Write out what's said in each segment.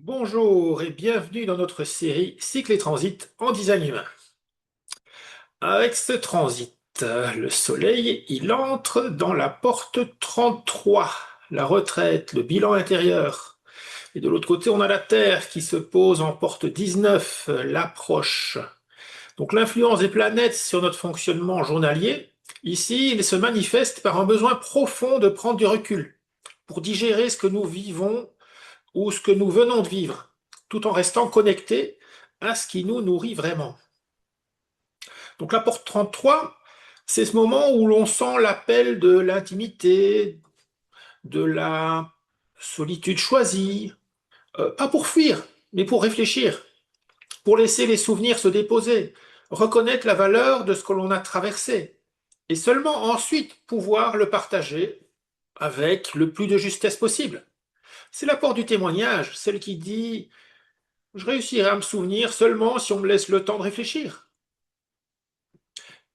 Bonjour et bienvenue dans notre série Cycle et transit en design humain. Avec ce transit, le Soleil, il entre dans la porte 33, la retraite, le bilan intérieur. Et de l'autre côté, on a la Terre qui se pose en porte 19, l'approche. Donc l'influence des planètes sur notre fonctionnement journalier, ici, il se manifeste par un besoin profond de prendre du recul pour digérer ce que nous vivons ou ce que nous venons de vivre, tout en restant connectés à ce qui nous nourrit vraiment. Donc la porte 33, c'est ce moment où l'on sent l'appel de l'intimité, de la solitude choisie, pas pour fuir, mais pour réfléchir, pour laisser les souvenirs se déposer, reconnaître la valeur de ce que l'on a traversé, et seulement ensuite pouvoir le partager avec le plus de justesse possible. C'est la porte du témoignage, celle qui dit je réussirai à me souvenir seulement si on me laisse le temps de réfléchir.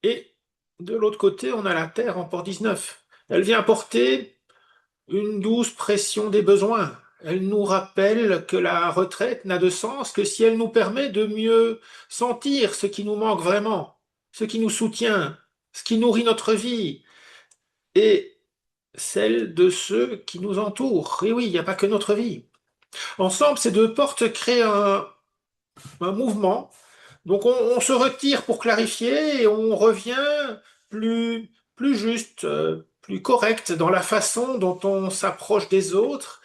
Et de l'autre côté, on a la Terre en port 19. Elle vient apporter une douce pression des besoins. Elle nous rappelle que la retraite n'a de sens que si elle nous permet de mieux sentir ce qui nous manque vraiment, ce qui nous soutient, ce qui nourrit notre vie et celle de ceux qui nous entourent. Et oui, il n'y a pas que notre vie. Ensemble, ces deux portes créent un mouvement. Donc on se retire pour clarifier et on revient plus juste, plus correct dans la façon dont on s'approche des autres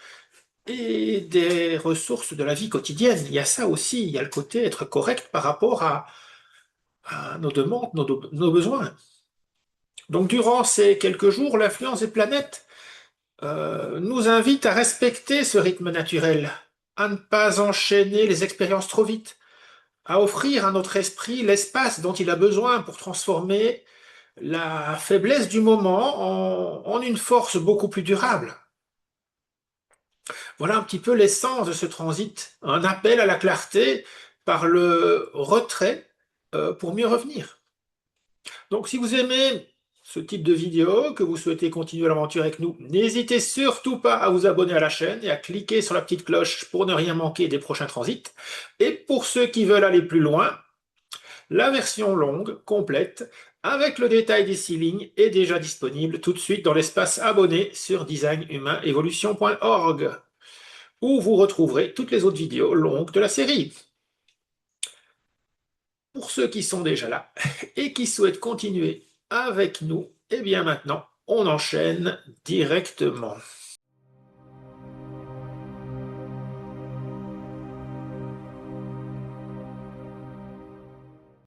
et des ressources de la vie quotidienne. Il y a ça aussi, il y a le côté être correct par rapport à nos demandes, nos besoins. Donc durant ces quelques jours, l'influence des planètes nous invite à respecter ce rythme naturel, à ne pas enchaîner les expériences trop vite, à offrir à notre esprit l'espace dont il a besoin pour transformer la faiblesse du moment en une force beaucoup plus durable. Voilà un petit peu l'essence de ce transit, un appel à la clarté par le retrait pour mieux revenir. Donc si vous aimez ce type de vidéo, que vous souhaitez continuer l'aventure avec nous, n'hésitez surtout pas à vous abonner à la chaîne et à cliquer sur la petite cloche pour ne rien manquer des prochains transits. Et pour ceux qui veulent aller plus loin, la version longue, complète, avec le détail des 6 lignes, est déjà disponible tout de suite dans l'espace abonné sur designhumanevolution.org, où vous retrouverez toutes les autres vidéos longues de la série. Pour ceux qui sont déjà là et qui souhaitent continuer avec nous, eh bien maintenant, on enchaîne directement.